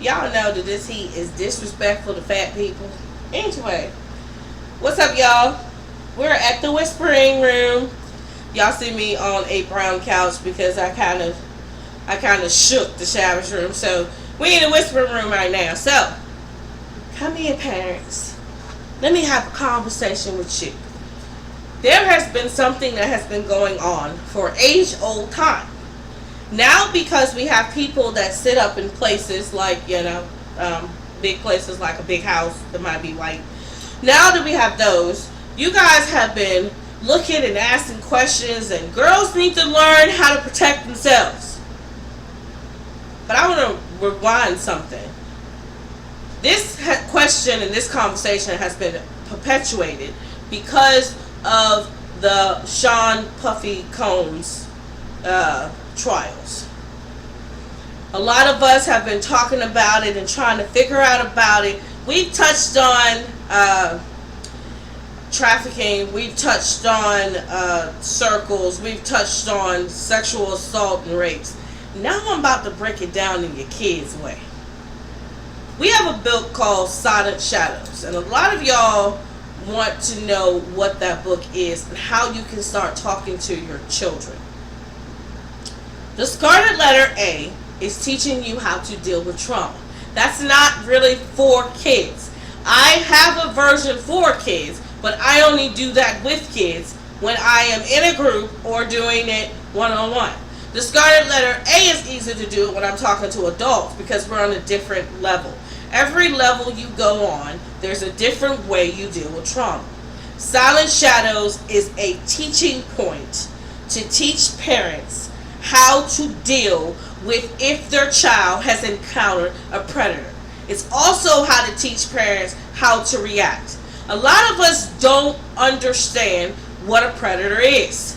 Y'all know that this heat is disrespectful to fat people. Anyway, what's up, y'all? We're at the whispering room. Y'all see me on a brown couch because I kind of shook the shower's room. So we in the whispering room right now. So come in, parents. Let me have a conversation with you. There has been something that has been going on for age-old time. Now, because we have people that sit up in places like, big places like a big house that might be white. Now that we have those, you guys have been looking and asking questions, and girls need to learn how to protect themselves. But I want to rewind something. This question and this conversation has been perpetuated because of the Sean Puffy Combs trials. A lot of us have been talking about it and trying to figure out about it. We've touched on trafficking, we've touched on circles, we've touched on sexual assault and rapes. Now I'm about to break it down in your kids' way. We have a book called Silent Shawdows, and a lot of y'all want to know what that book is and how you can start talking to your children. The Scarlet Letter A is teaching you how to deal with trauma. That's not really for kids. I have a version for kids, but I only do that with kids when I am in a group or doing it one-on-one. The Scarlet Letter A is easy to do when I'm talking to adults because we're on a different level. Every level you go on, there's a different way you deal with trauma. Silent Shawdows is a teaching point to teach parents how to deal with if their child has encountered a predator. It's also how to teach parents how to react. A lot of us don't understand what a predator is.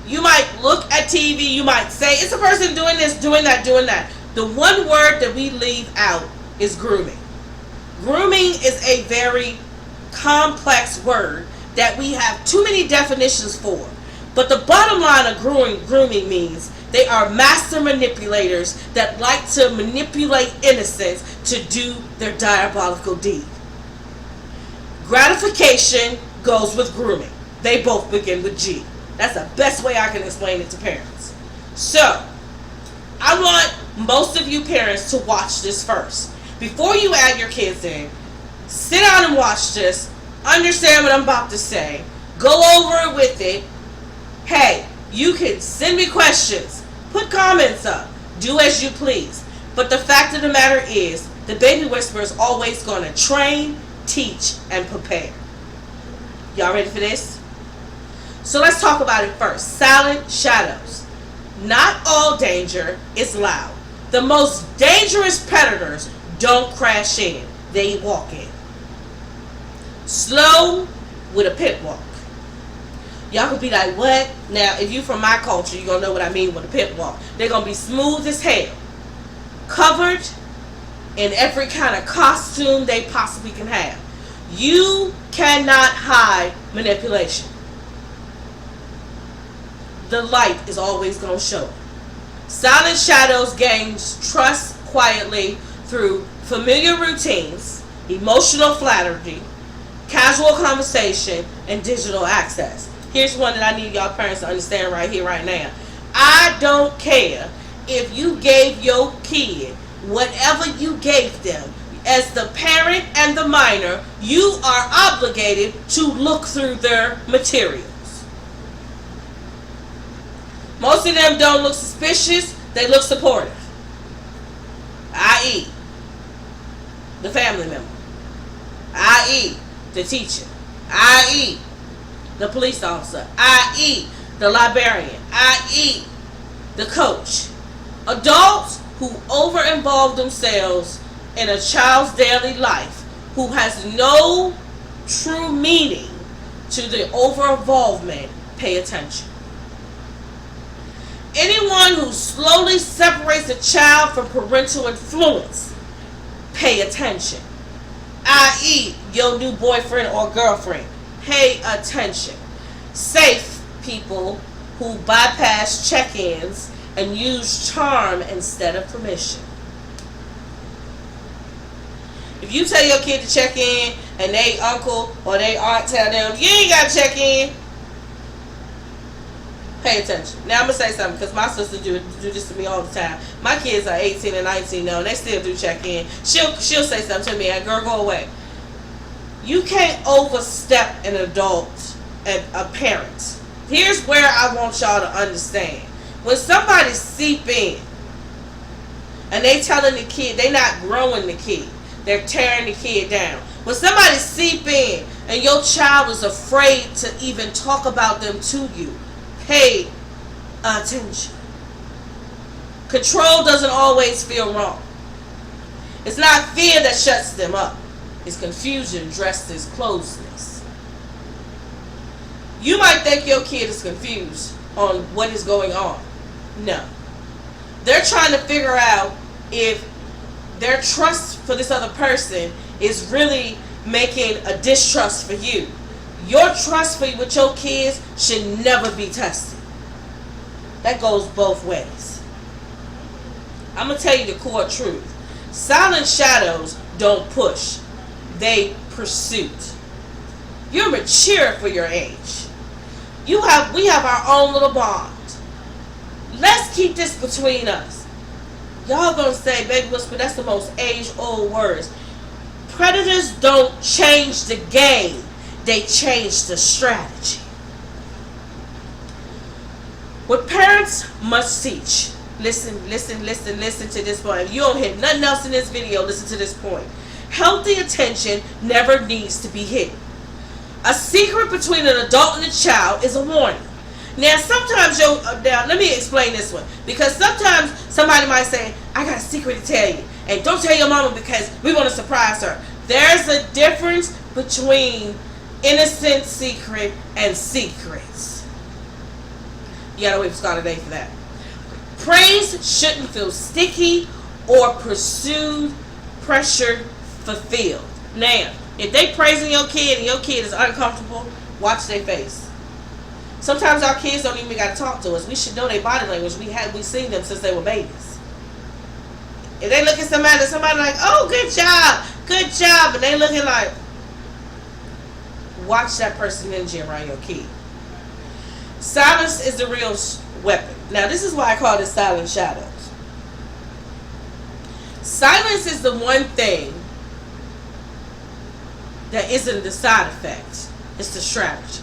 You might look at TV, you might say, it's a person doing this, doing that, doing that. The one word that we leave out is grooming. Grooming is a very complex word that we have too many definitions for. But the bottom line of grooming means they are master manipulators that like to manipulate innocents to do their diabolical deed. Gratification goes with grooming. They both begin with G. That's the best way I can explain it to parents. So, I want most of you parents to watch this first. Before you add your kids in, sit down and watch this, understand what I'm about to say, go over it with it. Hey, you can send me questions, put comments up, do as you please. But the fact of the matter is, the Baby Whisperer is always going to train, teach, and prepare. Y'all ready for this? So let's talk about it first. Silent Shawdows. Not all danger is loud. The most dangerous predators don't crash in, they walk in. Slow with a pit walk. Y'all could be like, what? Now, if you from my culture, you're going to know what I mean with a pit walk. They're going to be smooth as hell. Covered in every kind of costume they possibly can have. You cannot hide manipulation. The light is always going to show. Silent Shawdows gains trust quietly through familiar routines, emotional flattery, casual conversation, and digital access. Here's one that I need y'all parents to understand right here, right now. I don't care if you gave your kid whatever you gave them. As the parent and the minor, you are obligated to look through their materials. Most of them don't look suspicious, they look supportive. I.e., the family member. I.e., the teacher. I.e., the police officer, i.e., the librarian, i.e., the coach. Adults who over-involve themselves in a child's daily life, who has no true meaning to the over-involvement, pay attention. Anyone who slowly separates a child from parental influence, pay attention. I.e., your new boyfriend or girlfriend. Pay attention. Safe people who bypass check-ins and use charm instead of permission. If you tell your kid to check in and they uncle or they aunt tell them, you ain't got to check in, pay attention. Now I'm going to say something because my sister do this to me all the time. My kids are 18 and 19 now and they still do check in. She'll say something to me and, girl, go away. You can't overstep an adult and a parent. Here's where I want y'all to understand. When somebody seep in and they telling the kid, they not growing the kid, they're tearing the kid down. When somebody seep in and your child is afraid to even talk about them to you, pay attention. Control doesn't always feel wrong. It's not fear that shuts them up. It's confusion dressed as closeness. You might think your kid is confused on what is going on. No. They're trying to figure out if their trust for this other person is really making a distrust for you. Your trust with your kids should never be tested. That goes both ways. I'm going to tell you the core truth. Silent shadows don't push. They pursuit. You're mature for your age. We have our own little bond. Let's keep this between us. Y'all gonna say, baby whisper, that's the most age-old words. Predators don't change the game. They change the strategy. What parents must teach. Listen to this point. If you don't hear nothing else in this video, listen to this point. Healthy attention never needs to be hidden. A secret between an adult and a child is a warning. Now, sometimes let me explain this one. Because sometimes somebody might say, I got a secret to tell you. And don't tell your mama because we want to surprise her. There's a difference between innocent secret and secrets. You gotta wait for Scott today for that. Praise shouldn't feel sticky or pursued, pressured, fulfilled. Now, if they praising your kid and your kid is uncomfortable, watch their face. Sometimes our kids don't even got to talk to us. We should know their body language. We've seen them since they were babies. If they look at somebody like, oh, good job, and they looking like, watch that person energy around your kid. Silence is the real weapon. Now, this is why I call this silent shadows. Silence is the one thing that isn't the side effect. It's the strategy.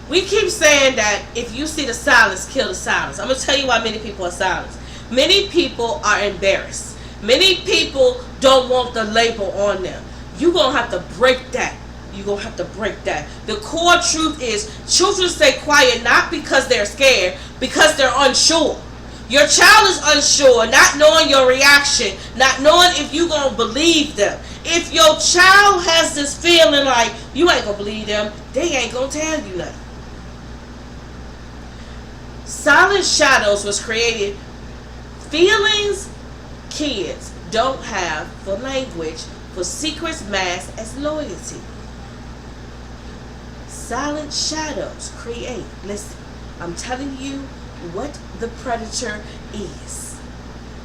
We keep saying that if you see the silence, kill the silence. I'm going to tell you why many people are silent. Many people are embarrassed. Many people don't want the label on them. You're going to have to break that. You're going to have to break that. The core truth is children stay quiet not because they're scared, because they're unsure. Your child is unsure, not knowing your reaction, not knowing if you're going to believe them. If your child has this feeling like you ain't going to believe them, they ain't going to tell you nothing. Silent Shadows was created. Feelings kids don't have for language, for secrets masked as loyalty. Silent shadows create. Listen, I'm telling you what the predator is.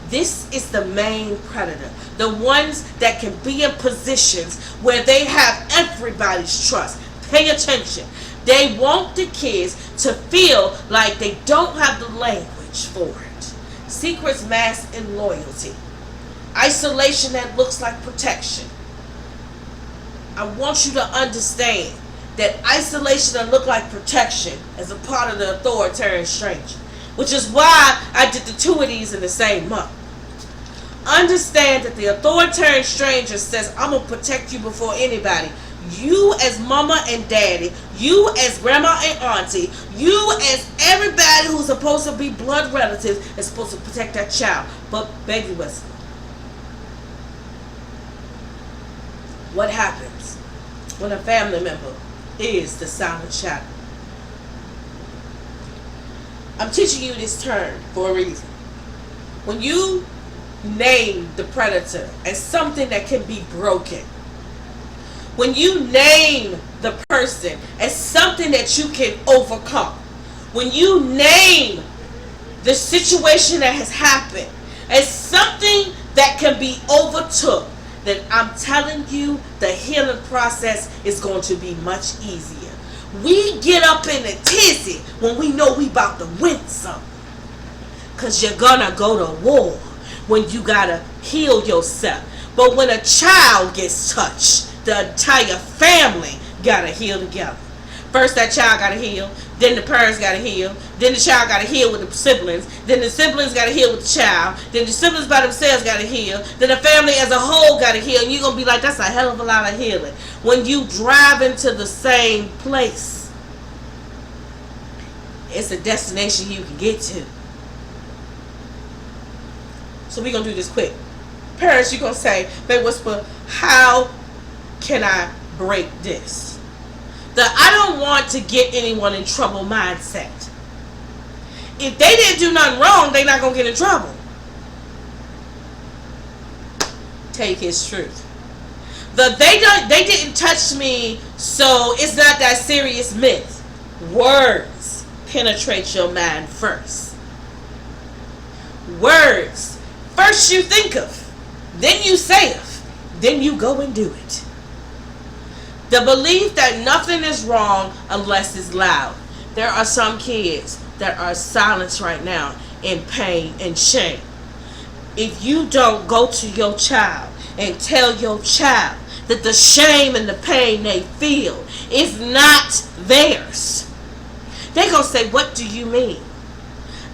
This is the main predator. The ones that can be in positions where they have everybody's trust. Pay attention. They want the kids to feel like they don't have the language for it. Secrets masked in loyalty. Isolation that looks like protection. I want you to understand that isolation that look like protection is a part of the authoritarian stranger, which is why I did the two of these in the same month. Understand that the authoritarian stranger says, I'm going to protect you before anybody. You as mama and daddy, you as grandma and auntie, you as everybody who's supposed to be blood relatives is supposed to protect that child. But baby whisper. What happens when a family member is the silent shadow? I'm teaching you this term for a reason. When you name the predator as something that can be broken, when you name the person as something that you can overcome, when you name the situation that has happened as something that can be overtook, then I'm telling you the healing process is going to be much easier. We get up in a tizzy when we know we about to win something. Because you're going to go to war when you got to heal yourself. But when a child gets touched, the entire family got to heal together. First that child got to heal, then the parents got to heal, then the child got to heal with the siblings, then the siblings got to heal with the child, then the siblings by themselves got to heal, then the family as a whole got to heal, and you're going to be like, that's a hell of a lot of healing. When you drive into the same place, it's a destination you can get to. So we're going to do this quick. Parents, you're going to say, Baby Whisper, how can I break this? The I don't want to get anyone in trouble mindset. If they didn't do nothing wrong, they're not going to get in trouble. Take his truth. They didn't touch me, so it's not that serious myth. Words penetrate your mind first. Words. First you think of, then you say of, then you go and do it. The belief that nothing is wrong unless it's loud. There are some kids that are silenced right now in pain and shame. If you don't go to your child and tell your child that the shame and the pain they feel is not theirs, they're going to say, what do you mean?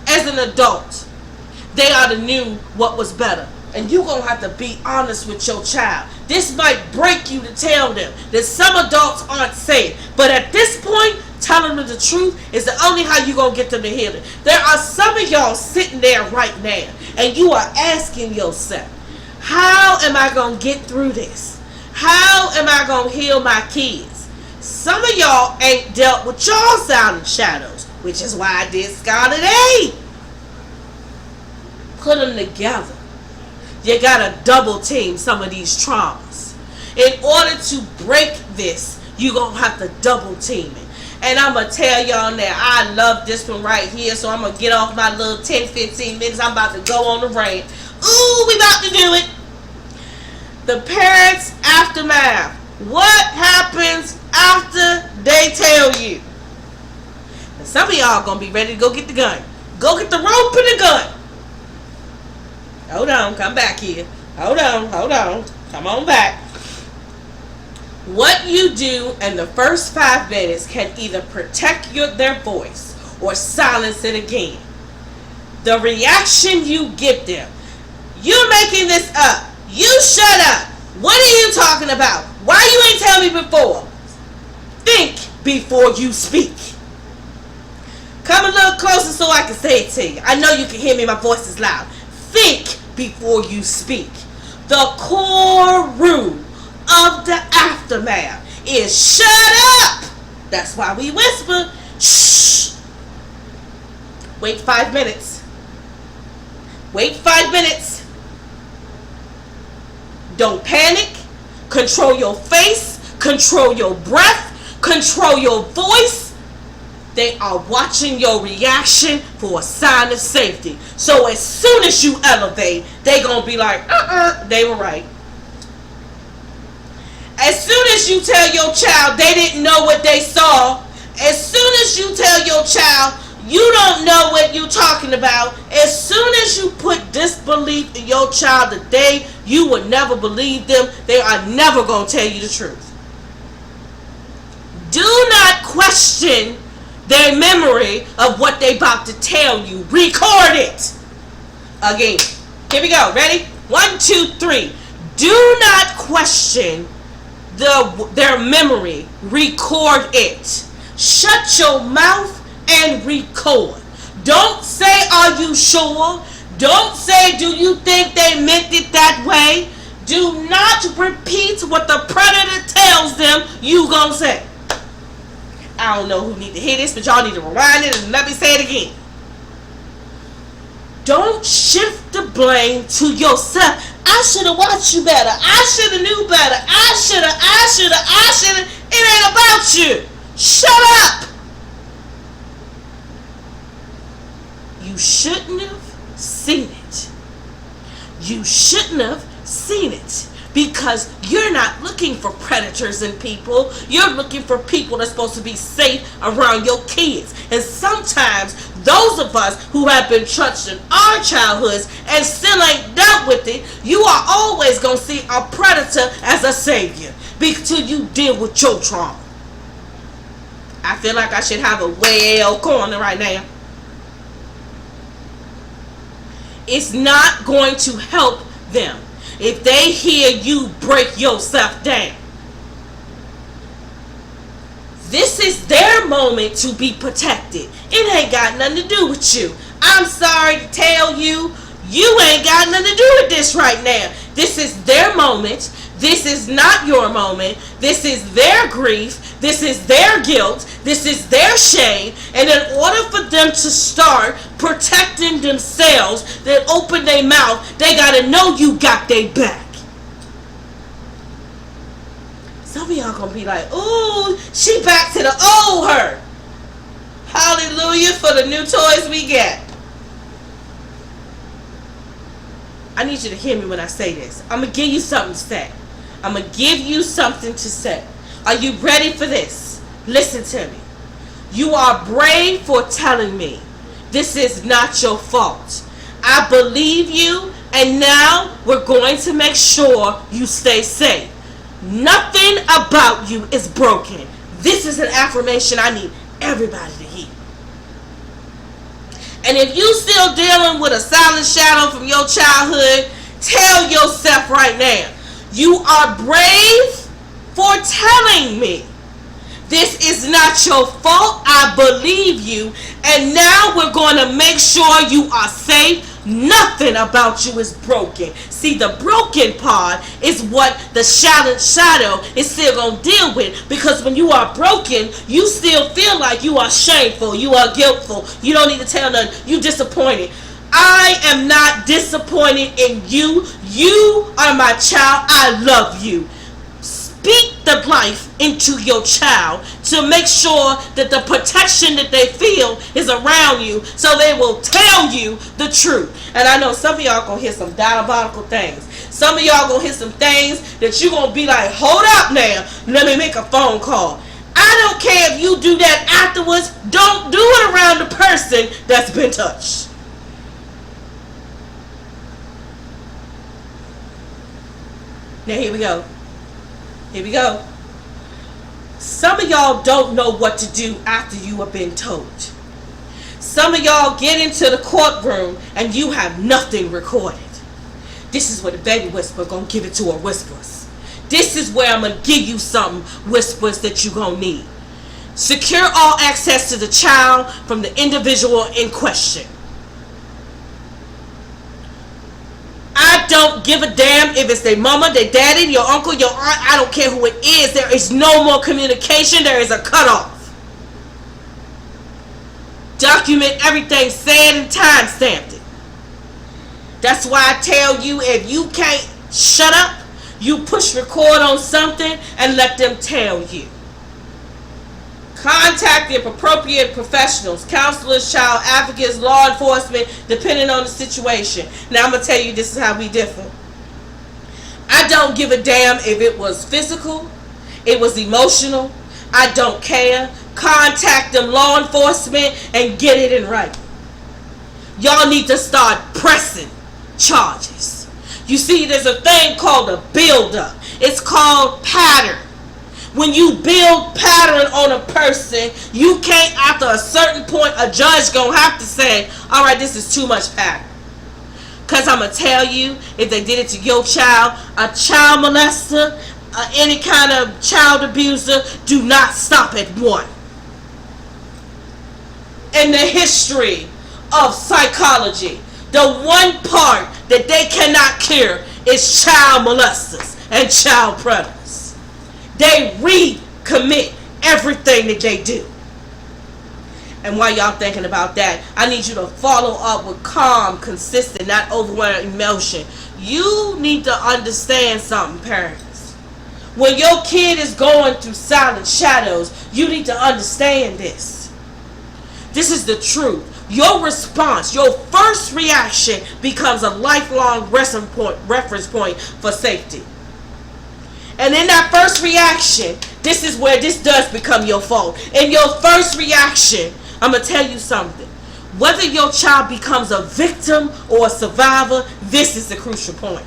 As an adult, they ought to knew what was better. And you're going to have to be honest with your child. This might break you to tell them that some adults aren't safe. But at this point, telling them the truth is the only how you're going to get them to heal it. There are some of y'all sitting there right now, and you are asking yourself, how am I going to get through this? How am I going to heal my kids? Some of y'all ain't dealt with y'all silent shadows, which is why I did Scarlet A. Put them together. You gotta double team some of these traumas. In order to break this, you're gonna have to double team it. And I'm gonna tell y'all now, I love this one right here, so I'm gonna get off my little 10-15 minutes. I'm about to go on the rant. Ooh, we about to do it. The parents' aftermath. What happens after they tell you? And some of y'all gonna be ready to go get the gun. Go get the rope and the gun. Hold on, come back here. Hold on. Come on back. What you do in the first 5 minutes can either protect their voice or silence it again. The reaction you give them. You're making this up. You shut up. What are you talking about? Why you ain't tell me before? Think before you speak. Come a little closer so I can say it to you. I know you can hear me. My voice is loud. Think before you speak. The core rule of the aftermath is shut up. That's why we whisper. Shh. Wait 5 minutes. Wait 5 minutes. Don't panic. Control your face. Control your breath. Control your voice. They are watching your reaction for a sign of safety. So as soon as you elevate, they gonna be like, they were right. As soon as you tell your child they didn't know what they saw, as soon as you tell your child you don't know what you're talking about, as soon as you put disbelief in your child that you would never believe them, they are never gonna tell you the truth. Do not question their memory of what they about to tell you. Record it. Again. Here we go. Ready? 1, 2, 3. Do not question their memory. Record it. Shut your mouth and record. Don't say, are you sure? Don't say, do you think they meant it that way? Do not repeat what the predator tells them you gonna say. I don't know who need to hear this, but y'all need to rewind it and let me say it again. Don't shift the blame to yourself. I should have watched you better. I should have knew better. I should have. It ain't about you. Shut up. You shouldn't have seen it. You shouldn't have seen it. Because you're not looking for predators in people. You're looking for people that's supposed to be safe around your kids. And sometimes those of us who have been touched in our childhoods and still ain't dealt with it, you are always going to see a predator as a savior until you deal with your trauma. I feel like I should have a whale corner right now. It's not going to help them if they hear you break yourself down. This is their moment to be protected. It ain't got nothing to do with you. I'm sorry to tell you, you ain't got nothing to do with this right now. This is their moment. This is not your moment. This is their grief. This is their guilt. This is their shame. And in order for them to start protecting themselves, they open their mouth, they got to know you got their back. Some of y'all going to be like, ooh, she back to the old her. Hallelujah for the new toys we get. I need you to hear me when I say this. I'm going to give you something to say. I'm going to give you something to say. Are you ready for this? Listen to me. You are brave for telling me this is not your fault. I believe you, and now we're going to make sure you stay safe. Nothing about you is broken. This is an affirmation I need everybody to hear. And if you still dealing with a silent shadow from your childhood, tell yourself right now, you are brave for telling me this is not your fault. I believe you. And now we're going to make sure you are safe. Nothing about you is broken. See, the broken part is what the shadow is still going to deal with. Because when you are broken, you still feel like you are shameful. You are guiltful. You don't need to tell none. You disappointed. I am not disappointed in you. You are my child. I love you. Speak the life into your child to make sure that the protection that they feel is around you, so they will tell you the truth. And I know some of y'all gonna hear some diabolical things. Some of y'all gonna hear some things that you're gonna be like, hold up now, let me make a phone call. I don't care if you do that afterwards. Don't do it around the person that's been touched. Now here we go. Here we go. Some of y'all don't know what to do after you have been told. Some of y'all get into the courtroom and you have nothing recorded. This is where the baby whisperer gonna give it to her whispers. This is where I'm gonna give you some whispers that you gonna need. Secure all access to the child from the individual in question. I don't give a damn if it's their mama, their daddy, your uncle, your aunt. I don't care who it is. There is no more communication. There is a cutoff. Document everything said and time stamped it. That's why I tell you, if you can't shut up, you push record on something and let them tell you. Contact the appropriate professionals, counselors, child advocates, law enforcement, depending on the situation. Now I'm going to tell you, this is how we differ. I don't give a damn if it was physical, it was emotional. I don't care. Contact them, law enforcement, and get it in writing. Y'all need to start pressing charges. You see, there's a thing called a build-up. It's called pattern. When you build pattern on a person, you can't, after a certain point, a judge gonna have to say, all right, this is too much pattern. Because I'm going to tell you, if they did it to your child, a child molester, any kind of child abuser, do not stop at one. In the history of psychology, the one part that they cannot cure is child molesters and child predators. They recommit everything that they do. And while y'all thinking about that, I need you to follow up with calm, consistent, not overwhelming emotion. You need to understand something, parents. When your kid is going through silent shadows, you need to understand this. This is the truth. Your response, your first reaction becomes a lifelong reference point for safety. And in that first reaction, this is where this does become your fault. In your first reaction, I'm going to tell you something. Whether your child becomes a victim or a survivor, this is the crucial point.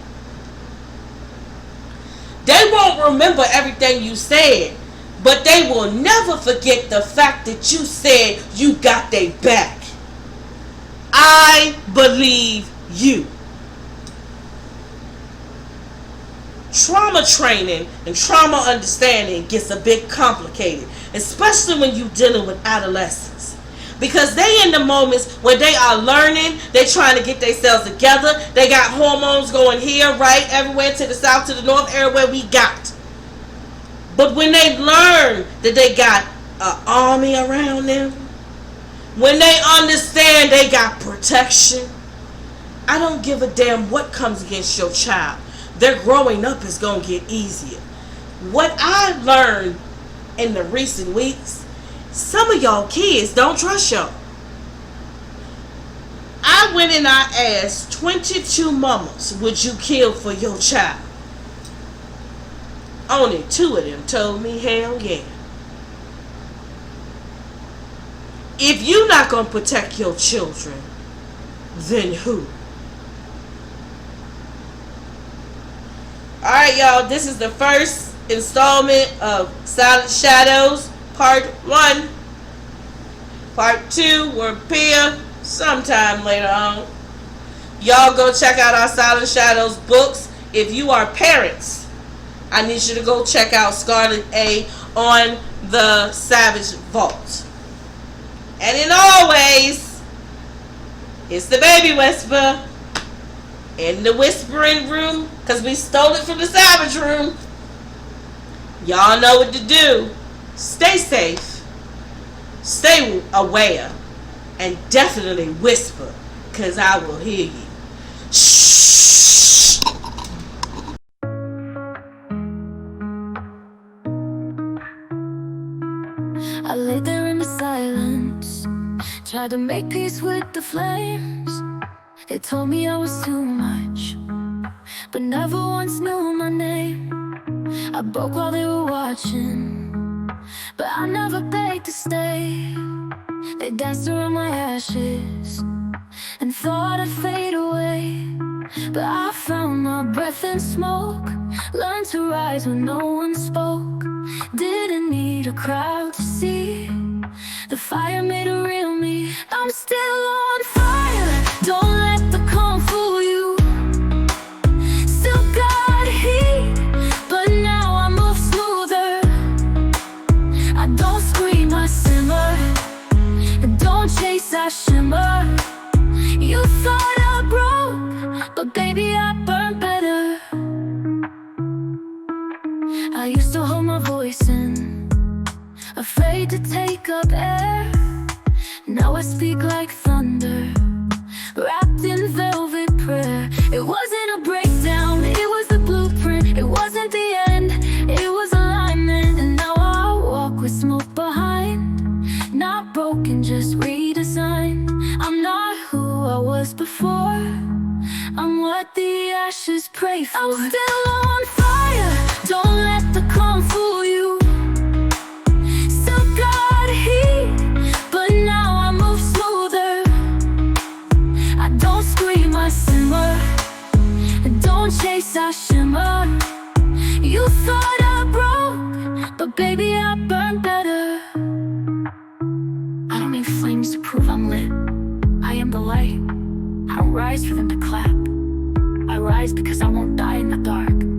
They won't remember everything you said, but they will never forget the fact that you said you got their back. I believe you. Trauma training and trauma understanding gets a bit complicated, especially when you're dealing with adolescents. Because they in the moments when they are learning, they trying to get themselves together. They got hormones going here, right, everywhere, to the south, to the north, everywhere we got. But when they learn that they got an army around them, when they understand they got protection, I don't give a damn what comes against your child. Their growing up is going to get easier. What I learned in the recent weeks, some of y'all kids don't trust y'all. I went and I asked 22 mamas, would you kill for your child? Only 2 of them told me hell yeah. If you're not going to protect your children, then who? Alright, y'all, this is the first installment of Silent Shadows, Part 1. Part 2 will appear sometime later on. Y'all go check out our Silent Shadows books. If you are parents, I need you to go check out Scarlet A on the Savage Vault. And in always, it's the baby whisper in the whispering room, because we stole it from the Savage room. Y'all know what to do. Stay safe, stay aware, and definitely whisper, because I will hear you. Shh. I lay there in the silence, tried to make peace with the flames. They told me I was too much, but never once knew my name. I broke while they were watching, but I never begged to stay. They danced around my ashes and thought I'd fade away, but I found my breath in smoke, learned to rise when no one spoke. Didn't need a crowd to see, the fire made a real me. I'm still on fire, don't let the calm fool you. Still got heat, but now I move smoother. I don't scream, I simmer, and don't chase, I shimmer. You thought I broke, but baby I burn better. I used to hold my voice in, afraid to take up air. Now I speak like thunder, wrapped in velvet prayer. It wasn't a breakdown, it was the blueprint. It wasn't the end, it was alignment. And now I walk with smoke behind, not broken, just redesigned. I'm not who I was before, I'm what the ashes pray for. I'm still on fire, don't let the calm fool you. Still got heat, but now I move smoother. I don't scream, I simmer, and don't chase, I shimmer. You thought I broke, but baby I burn better. I don't need flames to prove I'm lit, I am the light. I don't rise for them to clap, I rise because I won't die in the dark.